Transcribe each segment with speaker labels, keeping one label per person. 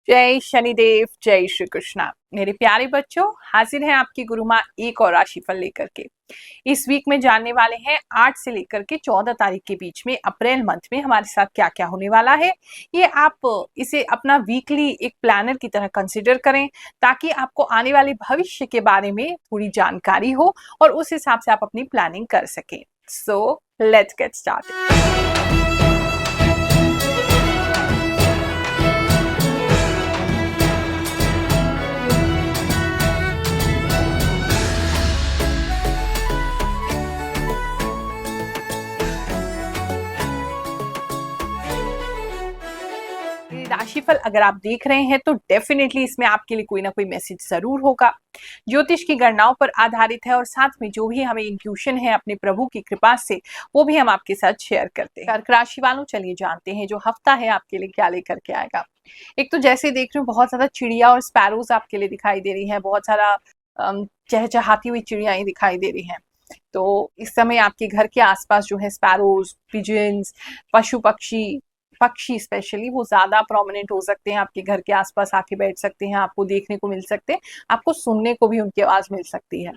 Speaker 1: जय शनिदेव, जय श्री कृष्णा। मेरे प्यारे बच्चों, हाजिर हैं आपकी गुरु माँ एक और राशिफल लेकर के। इस वीक में जानने वाले हैं 8 से लेकर के 14 तारीख के बीच में अप्रैल मंथ में हमारे साथ क्या क्या होने वाला है। ये आप इसे अपना वीकली एक प्लानर की तरह कंसिडर करें, ताकि आपको आने वाले भविष्य के बारे में थोड़ी जानकारी हो और उस हिसाब से आप अपनी प्लानिंग कर सकें। So let's get started. राशिफल अगर आप देख रहे हैं तो डेफिनेटली इसमें आपके लिए कोई ना कोई मैसेज जरूर होगा। ज्योतिष की गणनाओं पर आधारित है और साथ में जो भी हमें इंट्यूशन है अपने प्रभु की कृपा से वो भी हम आपके साथ शेयर करते हैं। कर्क राशि वालों, चलिए जानते हैं जो हफ्ता है आपके लिए क्या लेकर के आएगा। एक तो जैसे देख रही हूँ बहुत ज्यादा चिड़िया और स्पैरोज आपके लिए दिखाई दे रही है, बहुत सारा चहचहाती हुई चिड़ियाएं दिखाई दे रही हैं। तो इस समय आपके घर के आसपास जो है स्पैरोज, पिजन्स, पशु पक्षी स्पेशली वो ज्यादा प्रोमिनेंट हो सकते हैं, आपके घर के आसपास आके बैठ सकते हैं, आपको देखने को मिल सकते हैं, आपको सुनने को भी उनकी आवाज मिल सकती है।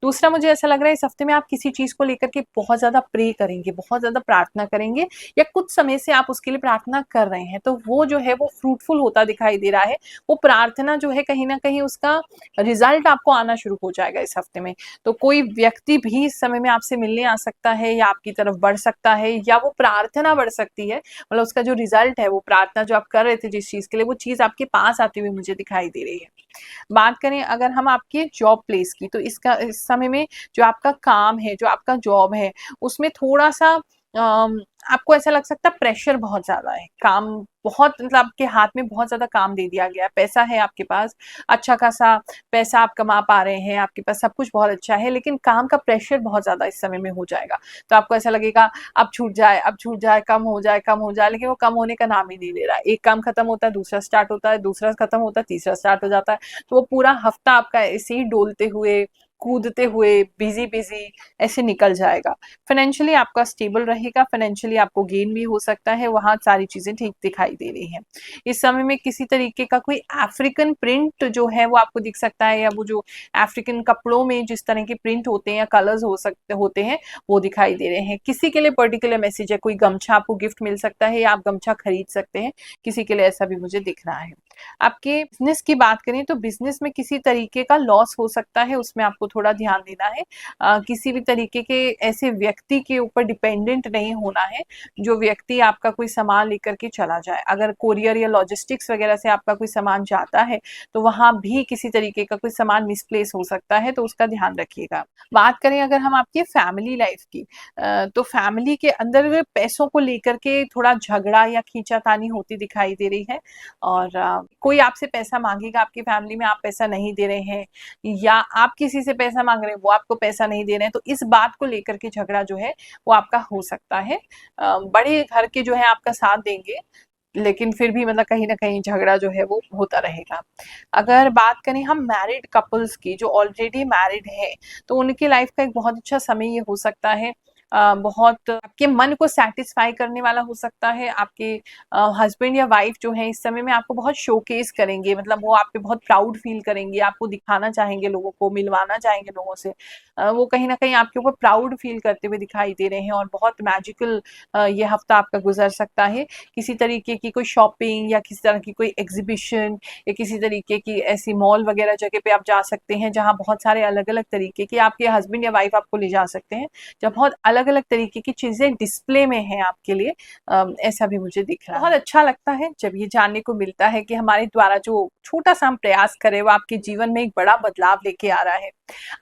Speaker 1: दूसरा, मुझे ऐसा लग रहा है इस हफ्ते में आप किसी चीज को लेकर के बहुत ज्यादा प्रे करेंगे, बहुत ज्यादा प्रार्थना करेंगे, या कुछ समय से आप उसके लिए प्रार्थना कर रहे हैं, तो वो जो है वो फ्रूटफुल होता दिखाई दे रहा है। वो प्रार्थना जो है कहीं ना कहीं उसका रिजल्ट आपको आना शुरू हो जाएगा इस हफ्ते में। तो कोई व्यक्ति भी इस समय में आपसे मिलने आ सकता है या आपकी तरफ बढ़ सकता है, या वो प्रार्थना बढ़ सकती है, मतलब उसका जो रिजल्ट है, वो प्रार्थना जो आप कर रहे थे जिस चीज के लिए, वो चीज आपके पास आती हुई मुझे दिखाई दे रही है। बात करें अगर हम आपके जॉब प्लेस की, तो इस समय में जो आपका काम है, जो आपका जॉब है, उसमें थोड़ा सा आपको ऐसा लग सकता है प्रेशर बहुत ज्यादा है, काम बहुत, मतलब आपके हाथ में बहुत ज्यादा काम दे दिया गया, पैसा है आपके पास, अच्छा खासा पैसा आप कमा पा रहे हैं, आपके पास सब कुछ बहुत अच्छा है, लेकिन काम का प्रेशर बहुत ज्यादा इस समय में हो जाएगा। तो आपको ऐसा लगेगा अब छूट जाए, अब छूट जाए, कम हो जाए, कम हो जाए, लेकिन वो कम होने का नाम ही नहीं ले रहा है। एक काम खत्म होता है, दूसरा स्टार्ट होता है, दूसरा खत्म होता है, तीसरा स्टार्ट हो जाता है। तो वो पूरा हफ्ता आपका ऐसे ही डोलते हुए, कूदते हुए, बिजी बिजी ऐसे निकल जाएगा। फाइनेंशियली आपका स्टेबल रहेगा, फाइनेंशियली आपको गेन भी हो सकता है, वहां सारी चीजें ठीक दिखाई दे रही हैं। इस समय में किसी तरीके का कोई अफ्रीकन प्रिंट जो है वो आपको दिख सकता है, या वो जो अफ्रीकन कपड़ों में जिस तरह के प्रिंट होते हैं या कलर्स होते हैं वो दिखाई दे रहे हैं। किसी के लिए पर्टिकुलर मैसेज है, कोई गमछा आपको गिफ्ट मिल सकता है या आप गमछा खरीद सकते हैं, किसी के लिए ऐसा भी मुझे दिख रहा है। आपके बिजनेस की बात करें तो बिजनेस में किसी तरीके का लॉस हो सकता है, उसमें आपको थोड़ा ध्यान देना है। किसी भी तरीके के ऐसे व्यक्ति के ऊपर डिपेंडेंट नहीं होना है, जो व्यक्ति आपका कोई सामान लेकर के चला जाए। अगर कोरियर या लॉजिस्टिक्स वगैरह से आपका कोई सामान जाता है तो वहां भी किसी तरीके का कोई सामान मिसप्लेस हो सकता है, तो उसका ध्यान रखिएगा। बात करें अगर हम आपकी फैमिली लाइफ की, तो फैमिली के अंदर पैसों को लेकर के थोड़ा झगड़ा या खींचातानी होती दिखाई दे रही है, और कोई आपसे पैसा मांगेगा, आपकी फैमिली में आप पैसा नहीं दे रहे हैं, या आप किसी से पैसा मांग रहे हैं वो आपको पैसा नहीं दे रहे हैं, तो इस बात को लेकर के झगड़ा जो है वो आपका हो सकता है। बड़े घर के जो है आपका साथ देंगे, लेकिन फिर भी मतलब कहीं ना कहीं झगड़ा जो है वो होता रहेगा। अगर बात करें हम मैरिड कपल्स की, जो ऑलरेडी मैरिड है, तो उनकी लाइफ का एक बहुत अच्छा समय ये हो सकता है। बहुत आपके मन को सेटिस्फाई करने वाला हो सकता है। आपके हस्बैंड या वाइफ जो है इस समय में आपको बहुत शोकेस करेंगे, मतलब वो आप पे बहुत प्राउड फील करेंगे, आपको दिखाना चाहेंगे, लोगों को मिलवाना चाहेंगे लोगों से। वो कहीं ना कहीं आपके ऊपर प्राउड फील करते हुए दिखाई दे रहे हैं, और बहुत मैजिकल ये हफ्ता आपका गुजर सकता है। किसी तरीके की कोई शॉपिंग या किसी तरह की कोई एग्जीबिशन या किसी तरीके की ऐसी मॉल वगैरह जगह पे आप जा सकते हैं, जहाँ बहुत सारे अलग अलग तरीके के आपके हस्बैंड या वाइफ आपको ले जा सकते हैं, जब बहुत अलग अलग तरीके की चीजें डिस्प्ले में है आपके लिए। ऐसा भी मुझे दिख रहा है। बहुत अच्छा लगता है जब ये जानने को मिलता है कि हमारे द्वारा जो छोटा सा हम प्रयास करें वो आपके जीवन में एक बड़ा बदलाव लेके आ रहा है।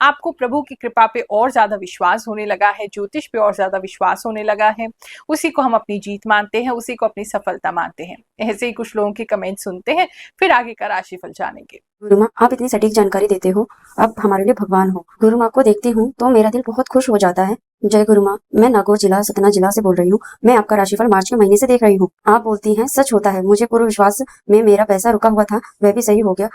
Speaker 1: आपको प्रभु की कृपा पे और ज्यादा विश्वास होने लगा है, ज्योतिष पे और ज्यादा विश्वास होने लगा है, उसी को हम अपनी जीत मानते हैं, उसी को अपनी सफलता मानते हैं। ऐसे ही कुछ लोगों के कमेंट सुनते हैं, फिर आगे का राशिफल जानेंगे।
Speaker 2: गुरु माँ, आप इतनी सटीक जानकारी देते हो, आप हमारे लिए भगवान हो। गुरु माँ को देखती हूँ तो मेरा दिल बहुत खुश हो जाता है। जय गुरु माँ, मैं नागौर जिला सतना जिला से बोल रही हूँ। मैं आपका राशिफल मार्च के महीने से देख रही हूँ। आप बोलती हैं सच होता है। मुझे पूर्ण विश्वास में मेरा पैसा रुका हुआ था, वह भी सही हो गया।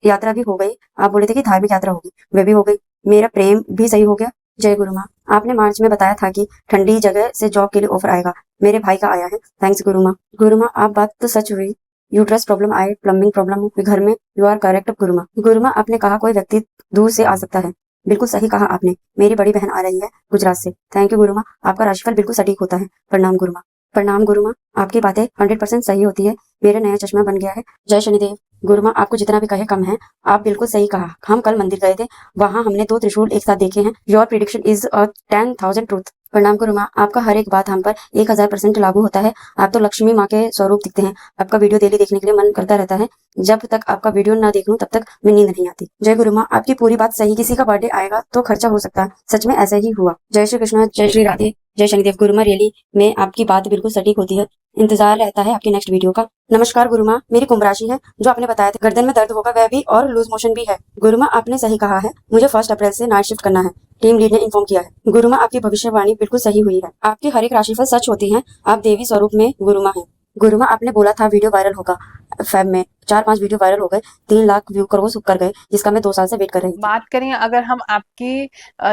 Speaker 2: यात्रा भी हो गई। आप बोले थे कि धार्मिक यात्रा होगी, वह भी हो गई। मेरा प्रेम भी सही हो गया। जय गुरु माँ, आपने मार्च में बताया था कि ठंडी जगह से जॉब के लिए ऑफर आएगा। मेरे भाई का आया है। थैंक्स गुरु माँ। गुरु माँ, आप बात तो सच हुई। यूट्रस प्रॉब्लम आए, प्लम्बिंग प्रॉब्लम घर में, यू आर करेक्ट गुरुमा। गुरुमा आपने कहा कोई व्यक्ति दूर से आ सकता है, बिल्कुल सही कहा आपने। मेरी बड़ी बहन आ रही है गुजरात से। थैंक यू गुरुमा, आपका राशिफल बिल्कुल सटीक होता है। प्रणाम गुरुमा। प्रणाम गुरुमा, आपकी बातें 100% सही होती है। मेरा नया चश्मा बन गया है। जय शनिदेव। गुरुमा आपको जितना भी कहे कम है, आप बिल्कुल सही कहा। हम कल मंदिर गए थे, वहां हमने 2 त्रिशूल एक साथ देखे हैं। Your prediction is a 10,000 truth. प्रणाम गुरुमा, आपका हर एक बात हम पर 1000% लागू होता है। आप तो लक्ष्मी माँ के स्वरूप दिखते हैं। आपका वीडियो डेली देखने के लिए मन करता रहता है। जब तक आपका वीडियो ना देख लूं तब तक मैं नींद नहीं आती। जय गुरुमा, आपकी पूरी बात सही। किसी का बर्थडे आएगा तो खर्चा हो सकता है, सच में ऐसा ही हुआ। जय श्री कृष्ण, जय श्री राधे, जय शनिदेव। गुरुमा रियली में आपकी बात बिल्कुल सटीक होती है। इंतजार रहता है आपकी नेक्स्ट वीडियो का। नमस्कार गुरुमा, मेरी कुंभ राशि है, जो आपने बताया था गर्दन में दर्द होगा वह भी, और लूज मोशन भी है। गुरुमा आपने सही कहा है, मुझे 1 अप्रैल से नाइट शिफ्ट करना है। टीम लीड ने इन्फॉर्म किया है। गुरुमा आपकी भविष्यवाणी बिल्कुल सही हुई है। आपकी हर एक राशिफल सच होती है। आप देवी स्वरूप में गुरुमा हैं। गुरुमा आपने बोला था वीडियो वायरल होगा। फेब में 4-5 वीडियो वायरल हो गए, 3 लाख व्यू क्रॉस कर गए, जिसका मैं 2 साल से वेट कर रही थी।
Speaker 1: बात करें अगर हम आपके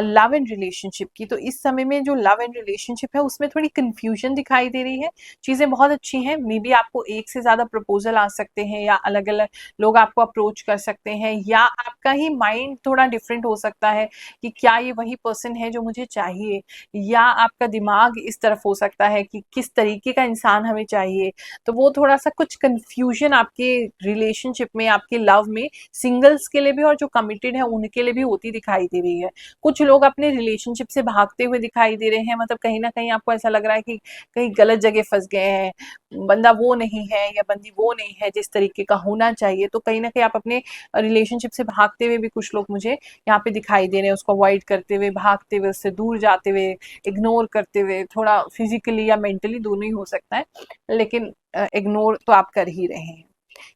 Speaker 1: लव एंड रिलेशनशिप की, तो इस समय में जो लव एंड रिलेशनशिप है उसमें थोड़ी कंफ्यूजन दिखाई दे रही है। चीजें बहुत अच्छी हैं, मे बी आपको एक से ज्यादा प्रपोजल आ सकते हैं, या अलग अलग लोग आपको अप्रोच कर सकते हैं, या आपका ही माइंड थोड़ा डिफरेंट हो सकता है कि क्या ये वही पर्सन है जो मुझे चाहिए, या आपका दिमाग इस तरफ हो सकता है कि किस तरीके का इंसान हमें चाहिए। तो वो थोड़ा सा कुछ कंफ्यूजन आपके रिलेशनशिप में, आपके लव में, सिंगल्स के लिए भी और जो कमिटेड है उनके लिए भी होती दिखाई दे रही है। कुछ लोग अपने रिलेशनशिप से भागते हुए दिखाई दे रहे हैं, मतलब कहीं ना कहीं आपको ऐसा लग रहा है कि कहीं गलत जगह फंस गए हैं, बंदा वो नहीं है या बंदी वो नहीं है जिस तरीके का होना चाहिए। तो कहीं ना कहीं आप अपने रिलेशनशिप से भागते हुए भी कुछ लोग मुझे यहाँ पे दिखाई दे रहे हैं, उसको अवॉइड करते हुए, भागते हुए, उससे दूर जाते हुए, इग्नोर करते हुए, थोड़ा फिजिकली या मेंटली दोनों ही हो सकता है, लेकिन इग्नोर तो आप कर ही रहे हैं।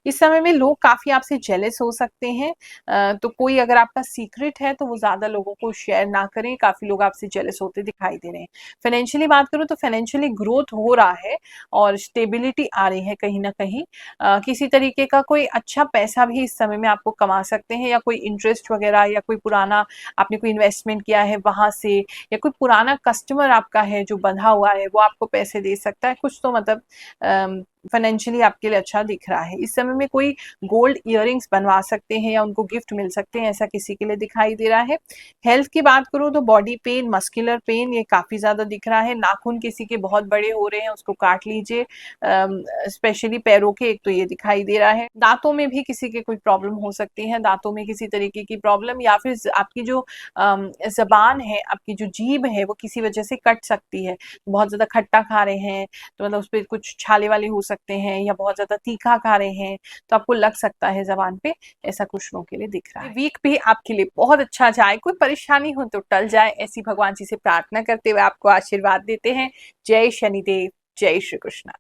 Speaker 1: इस समय में लोग काफी आपसे जेलस हो सकते हैं, तो कोई अगर आपका सीक्रेट है तो वो ज्यादा लोगों को शेयर ना करें। काफी लोग आपसे जेलस होते दिखाई दे रहे हैं। फाइनेंशियली बात करूं तो फाइनेंशियली ग्रोथ हो रहा है और स्टेबिलिटी आ रही है कहीं ना कहीं। किसी तरीके का कोई अच्छा पैसा भी इस समय में आपको कमा सकते हैं, या कोई इंटरेस्ट वगैरह, या कोई पुराना आपने कोई इन्वेस्टमेंट किया है वहां से, या कोई पुराना कस्टमर आपका है जो बंधा हुआ है वो आपको पैसे दे सकता है कुछ। तो मतलब फाइनेंशियली आपके लिए अच्छा दिख रहा है। इस समय में कोई गोल्ड इयररिंग्स बनवा सकते हैं या उनको गिफ्ट मिल सकते हैं, ऐसा किसी के लिए दिखाई दे रहा है। हेल्थ की बात करूं तो बॉडी पेन, मस्कुलर पेन ये काफी ज्यादा दिख रहा है। नाखून किसी के बहुत बड़े हो रहे हैं, उसको काट लीजिए, स्पेशली पैरों के, एक तो ये दिखाई दे रहा है। दांतों में भी किसी के कोई प्रॉब्लम हो सकती है, दांतों में किसी तरीके की प्रॉब्लम, या फिर आपकी जो जबान है, आपकी जो जीभ है वो किसी वजह से कट सकती है। बहुत ज्यादा खट्टा खा रहे हैं तो मतलब उस पर कुछ छाले वाले हो सकते हैं, या बहुत ज्यादा तीखा खा रहे हैं तो आपको लग सकता है जबान पे, ऐसा कुछ लोगों के लिए दिख रहा है। वीक भी आपके लिए बहुत अच्छा जाए, कोई परेशानी हो तो टल जाए, ऐसी भगवान जी से प्रार्थना करते हुए आपको आशीर्वाद देते हैं। जय शनिदेव, जय श्री कृष्ण।